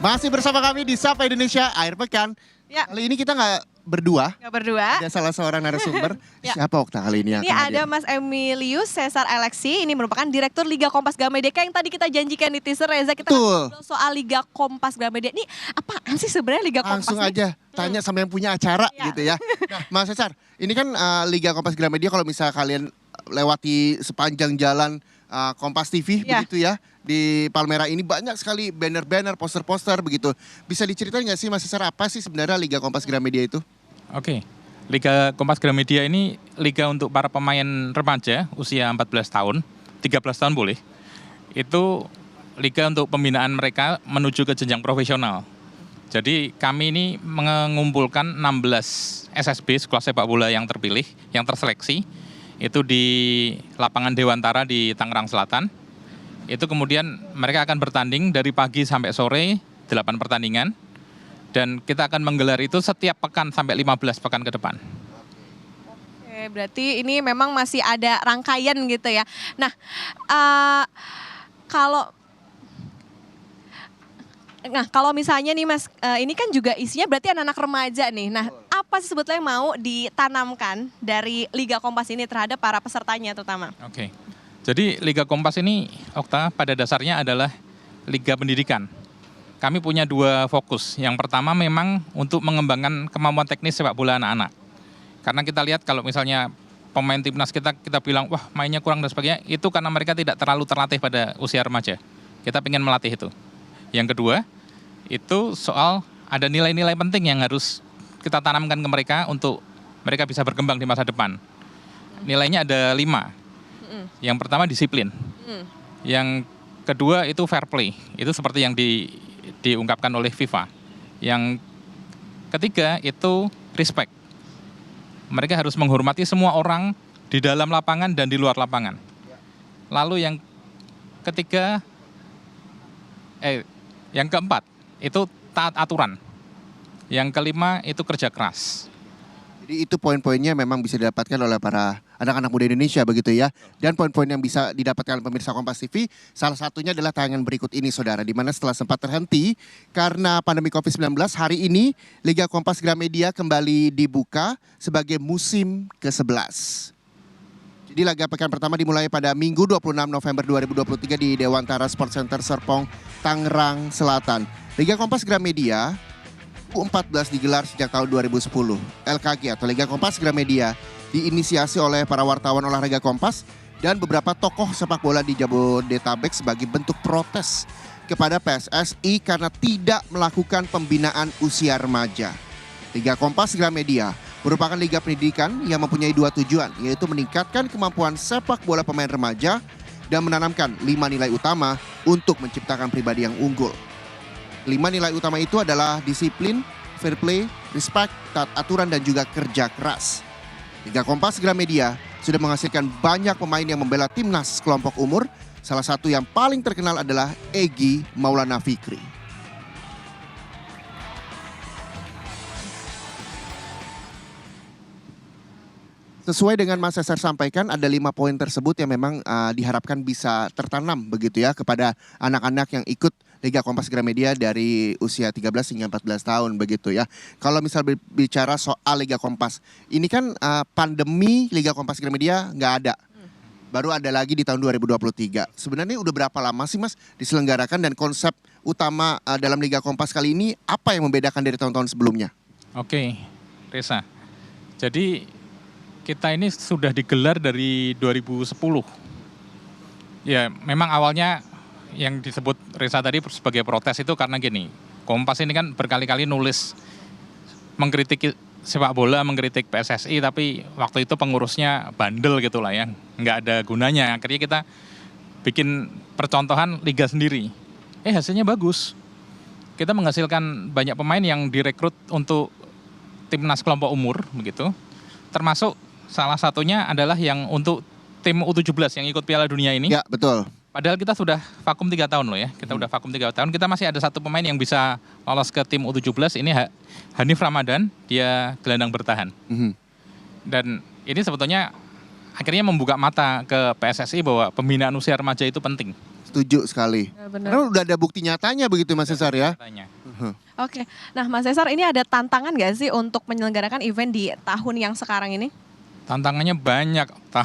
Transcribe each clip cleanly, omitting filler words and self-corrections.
Masih bersama kami di Sapa Indonesia Akhir Pekan. Ya. Kali ini kita nggak berdua. Nggak berdua. Ada salah seorang narasumber. Ya. Siapa Okta kali ini yang Ini akan ada hadir? Mas Emilius Cesar Alexi. Ini merupakan Direktur Liga Kompas Gramedia yang tadi kita janjikan di teaser. Reza, kita Betul. ngobrol soal Liga Kompas Gramedia. Ini apaan sih sebenarnya Liga Kompas? Langsung nih? aja tanya sama yang punya acara Ya. gitu ya. Nah, Mas Cesar, ini kan Liga Kompas Gramedia kalau misalnya kalian lewati sepanjang jalan Kompas TV Ya. begitu ya. Di Palmera ini banyak sekali banner-banner, poster-poster begitu. Bisa diceritain nggak sih Mas Cesar apa sih sebenarnya Liga Kompas Gramedia itu? Oke, Liga Kompas Gramedia ini liga untuk para pemain remaja usia 14 tahun, 13 tahun boleh. Itu liga untuk pembinaan mereka menuju ke jenjang profesional. Jadi kami ini mengumpulkan 16 SSB, sekolah sepak bola yang terpilih, yang terseleksi. Itu di lapangan Dewantara di Tangerang Selatan. Itu kemudian mereka akan bertanding dari pagi sampai sore, 8 pertandingan. Dan kita akan menggelar itu setiap pekan sampai 15 pekan ke depan. Oke, berarti ini memang masih ada rangkaian gitu ya. Nah, kalau misalnya nih Mas, ini kan juga isinya berarti anak-anak remaja nih. Nah, apa sih sebetulnya yang mau ditanamkan dari Liga Kompas ini terhadap para pesertanya terutama? Oke. Jadi Liga Kompas ini, Okta, pada dasarnya adalah liga pendidikan. Kami punya dua fokus. Yang pertama memang untuk mengembangkan kemampuan teknis sepak bola anak-anak. Karena kita lihat kalau misalnya pemain timnas kita bilang, wah mainnya kurang dan sebagainya, itu karena mereka tidak terlalu terlatih pada usia remaja. Kita ingin melatih itu. Yang kedua, itu soal ada nilai-nilai penting yang harus kita tanamkan ke mereka untuk mereka bisa berkembang di masa depan. Nilainya ada 5. Yang pertama disiplin. Yang kedua itu fair play. Itu seperti yang diungkapkan oleh FIFA. Yang ketiga itu respect. Mereka harus menghormati semua orang di dalam lapangan dan di luar lapangan. Lalu yang ketiga, yang keempat itu taat aturan. Yang kelima itu kerja keras. Jadi itu poin-poinnya memang bisa didapatkan oleh para anak-anak muda Indonesia begitu ya. Dan poin-poin yang bisa didapatkan oleh pemirsa Kompas TV, salah satunya adalah tayangan berikut ini saudara. Di mana setelah sempat terhenti karena pandemi COVID-19, hari ini Liga Kompas Gramedia kembali dibuka sebagai musim ke-11. Jadi laga pekan pertama dimulai pada Minggu 26 November 2023 di Dewantara Sports Center Serpong, Tangerang Selatan. Liga Kompas Gramedia U14 digelar sejak tahun 2010. LKG atau Liga Kompas Gramedia diinisiasi oleh para wartawan olahraga Kompas dan beberapa tokoh sepak bola di Jabodetabek sebagai bentuk protes kepada PSSI karena tidak melakukan pembinaan usia remaja. Liga Kompas Gramedia merupakan liga pendidikan yang mempunyai dua tujuan, yaitu meningkatkan kemampuan sepak bola pemain remaja dan menanamkan 5 nilai utama untuk menciptakan pribadi yang unggul. 5 nilai utama itu adalah disiplin, fair play, respect, taat aturan, dan juga kerja keras. Liga Kompas Gramedia sudah menghasilkan banyak pemain yang membela timnas kelompok umur. Salah satu yang paling terkenal adalah Egy Maulana Fikri. Sesuai dengan Mas Cesar sampaikan, ada 5 poin tersebut yang memang diharapkan bisa tertanam begitu ya kepada anak-anak yang ikut Liga Kompas Gramedia dari usia 13 hingga 14 tahun begitu ya. Kalau misal bicara soal Liga Kompas, ini kan pandemi Liga Kompas Gramedia nggak ada. Baru ada lagi di tahun 2023. Sebenarnya udah berapa lama sih Mas diselenggarakan dan konsep utama dalam Liga Kompas kali ini apa yang membedakan dari tahun-tahun sebelumnya? Oke, Reza. Jadi kita ini sudah digelar dari 2010. Ya, memang awalnya yang disebut Reza tadi sebagai protes itu karena gini, Kompas ini kan berkali-kali nulis mengkritik sepak bola, mengkritik PSSI, tapi waktu itu pengurusnya bandel gitu lah ya, nggak ada gunanya. Akhirnya kita bikin percontohan liga sendiri. Hasilnya bagus. Kita menghasilkan banyak pemain yang direkrut untuk timnas kelompok umur begitu, termasuk salah satunya adalah yang untuk tim U17 yang ikut Piala Dunia ini. Ya, betul. Padahal kita sudah vakum 3 tahun loh ya. Kita udah vakum 3 tahun. Kita masih ada satu pemain yang bisa lolos ke tim U17. Ini Hanif Ramadan. Dia gelandang bertahan. Dan ini sebetulnya akhirnya membuka mata ke PSSI bahwa pembinaan usia remaja itu penting. Setuju sekali. Ya, benar. Karena udah ada bukti nyatanya begitu Mas Cesar ya. Katanya. Oke, nah Mas Cesar ini ada tantangan nggak sih untuk menyelenggarakan event di tahun yang sekarang ini? Tantangannya banyak, Okta.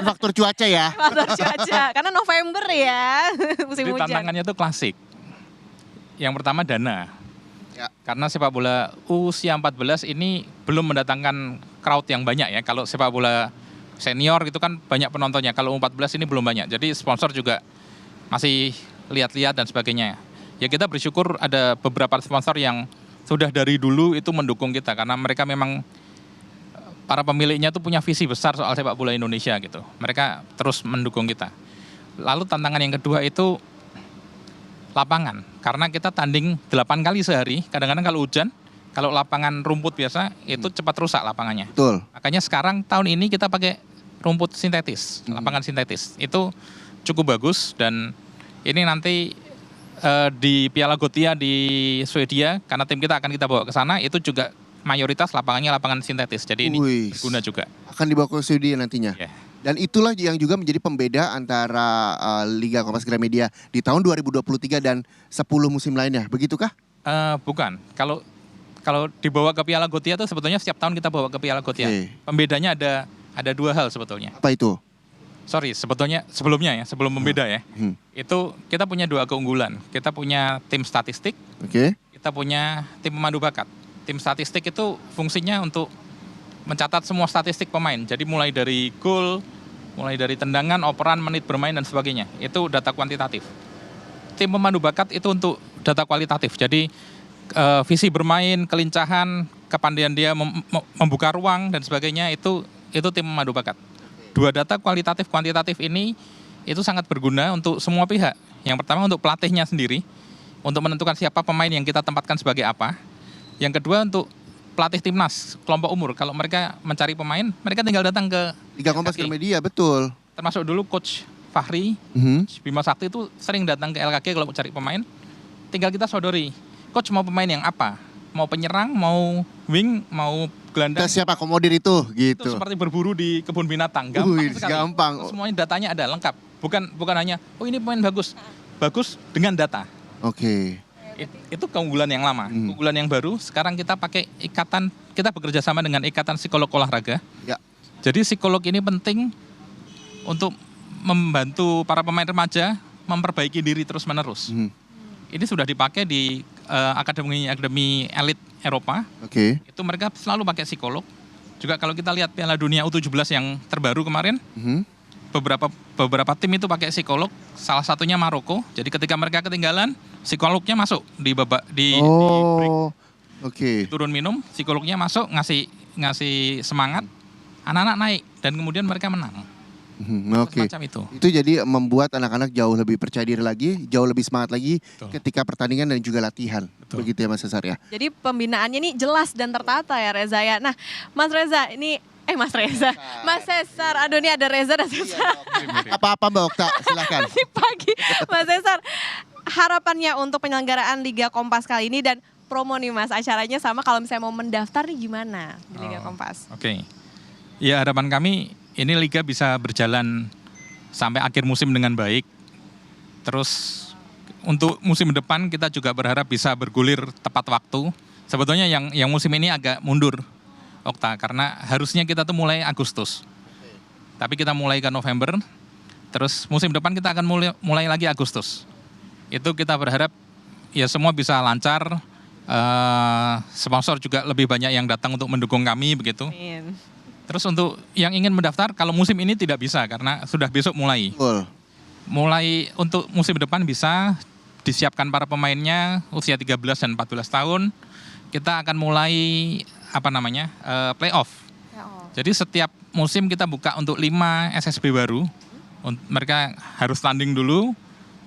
Faktor cuaca ya. Faktor cuaca, karena November ya, musim Jadi hujan. tantangannya itu klasik. Yang pertama dana. Ya. Karena sepak bola usia 14 ini belum mendatangkan crowd yang banyak ya. Kalau sepak bola senior itu kan banyak penontonnya. Kalau 14 ini belum banyak. Jadi sponsor juga masih lihat-lihat dan sebagainya. Ya kita bersyukur ada beberapa sponsor yang sudah dari dulu itu mendukung kita. Karena mereka memang para pemiliknya tuh punya visi besar soal sepak bola Indonesia gitu. Mereka terus mendukung kita. Lalu tantangan yang kedua itu lapangan. Karena kita tanding 8 kali sehari. Kadang-kadang kalau hujan, kalau lapangan rumput biasa itu cepat rusak lapangannya. Betul. Makanya sekarang tahun ini kita pakai rumput sintetis, lapangan sintetis. Itu cukup bagus dan ini nanti di Piala Gothia di Swedia, karena tim kita akan kita bawa ke sana, itu juga mayoritas lapangannya lapangan sintetis. Jadi ini Wih. berguna juga. Akan dibawa ke Swedia nantinya. Ya. Dan itulah yang juga menjadi pembeda antara Liga Kompas Gramedia di tahun 2023 dan 10 musim lainnya. Begitukah? Bukan. Kalau dibawa ke Piala Gothia itu sebetulnya setiap tahun kita bawa ke Piala Gothia. Oke. Pembedanya ada dua hal sebetulnya. Apa itu? Sorry, sebelum membeda ya. Itu kita punya dua keunggulan. Kita punya tim statistik, Oke. kita punya tim pemandu bakat. Tim statistik itu fungsinya untuk mencatat semua statistik pemain. Jadi mulai dari gol, mulai dari tendangan, operan, menit bermain dan sebagainya. Itu data kuantitatif. Tim pemandu bakat itu untuk data kualitatif. Jadi visi bermain, kelincahan, kepandaian dia membuka ruang dan sebagainya itu tim pemandu bakat. Dua data kualitatif kuantitatif ini itu sangat berguna untuk semua pihak. Yang pertama untuk pelatihnya sendiri, untuk menentukan siapa pemain yang kita tempatkan sebagai apa. Yang kedua untuk pelatih timnas kelompok umur. Kalau mereka mencari pemain, mereka tinggal datang ke Liga Kompas Gramedia, betul. termasuk dulu coach Fahri, Coach Bima Sakti itu sering datang ke LKG kalau mau cari pemain. Tinggal kita sodori, coach mau pemain yang apa? Mau penyerang, mau wing, mau gelandang. Kita siap akomodir itu, Itu gitu. seperti berburu di kebun binatang, gampang Wih, sekali. gampang. Itu semuanya datanya ada lengkap. Bukan hanya oh ini pemain bagus. Bagus dengan data. Oke. Itu keunggulan yang lama. Keunggulan yang baru sekarang kita pakai ikatan, kita bekerja sama dengan Ikatan Psikolog Olahraga. Ya. Jadi psikolog ini penting untuk membantu para pemain remaja memperbaiki diri terus-menerus. Ini sudah dipakai di akademi elit Eropa. Oke. Itu mereka selalu pakai psikolog. Juga kalau kita lihat Piala Dunia U17 yang terbaru kemarin, beberapa tim itu pakai psikolog. Salah satunya Maroko. Jadi ketika mereka ketinggalan, psikolognya masuk di break. Oke. Turun minum, psikolognya masuk ngasih semangat. Anak-anak naik dan kemudian mereka menang. Oke. Semacam itu. Itu jadi membuat anak-anak jauh lebih percaya diri lagi, jauh lebih semangat lagi Betul. ketika pertandingan dan juga latihan. Betul. Begitu ya Mas Cesar ya. Jadi pembinaannya ini jelas dan tertata ya Reza ya. Nah Mas Reza ini, Mas Cesar, aduh ini ada Reza dan Cesar. Apa-apa Mbak Okta, silakan. Masih pagi. Mas Cesar, harapannya untuk penyelenggaraan Liga Kompas kali ini dan promo nih Mas, acaranya sama kalau misalnya mau mendaftar nih gimana di Liga Kompas? Oke. Ya harapan kami ini Liga bisa berjalan sampai akhir musim dengan baik. Terus untuk musim depan kita juga berharap bisa bergulir tepat waktu. Sebetulnya yang musim ini agak mundur, Okta, karena harusnya kita tuh mulai Agustus. Tapi kita mulai ke November, terus musim depan kita akan mulai lagi Agustus. Itu kita berharap ya semua bisa lancar, sponsor juga lebih banyak yang datang untuk mendukung kami begitu. Amin. Terus untuk yang ingin mendaftar, kalau musim ini tidak bisa karena sudah besok mulai. Betul. Mulai untuk musim depan bisa disiapkan para pemainnya usia 13 dan 14 tahun. Kita akan mulai playoff. Jadi setiap musim kita buka untuk 5 SSB baru. Mereka harus tanding dulu,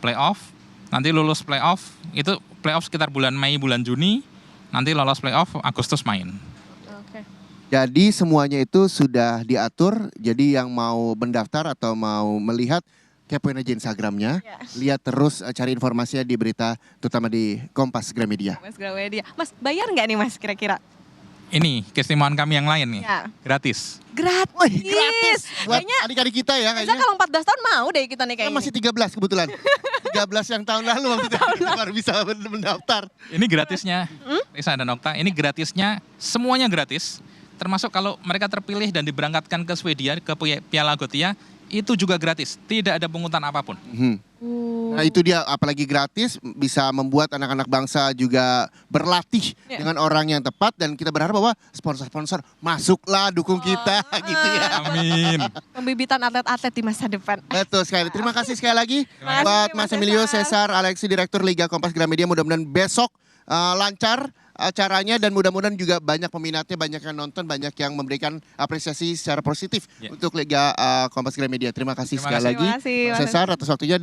playoff. Nanti lulus playoff, itu playoff sekitar bulan Mei, bulan Juni. Nanti lolos playoff, Agustus main. Jadi semuanya itu sudah diatur. Jadi yang mau mendaftar atau mau melihat, kepoin aja Instagramnya. Lihat terus, cari informasinya di berita, terutama di Kompas Gramedia. Mas, bayar nggak nih Mas kira-kira? Ini keistimewaan kami yang lain nih, Ya. gratis. Gratis. Buat Kayaknya adik-adik kita ya Reza kayaknya. kalau 14 tahun mau deh kita nih Kan kayaknya. masih 13 kebetulan. 13 yang tahun lalu waktu itu kita baru bisa mendaftar. Ini gratisnya, Risa dan Okta, ini gratisnya, semuanya gratis. Termasuk kalau mereka terpilih dan diberangkatkan ke Swedia, ke Piala Gothia, itu juga gratis, tidak ada pungutan apapun. Nah itu dia, apalagi gratis bisa membuat anak-anak bangsa juga berlatih dengan orang yang tepat, dan kita berharap bahwa sponsor-sponsor masuklah dukung kita gitu ya. Amin. Pembibitan atlet-atlet di masa depan. Betul sekali. Terima kasih sekali lagi kasih, buat Mas Mas Emilio Cesar. Cesar Alexi, Direktur Liga Kompas Gramedia. Mudah-mudahan besok lancar acaranya, dan mudah-mudadan juga banyak peminatnya, banyak yang nonton, banyak yang memberikan apresiasi secara positif untuk Liga Kompas Gramedia. Terima kasih Terima sekali kasih. lagi Terima kasih, Mas Mas Cesar atas waktunya.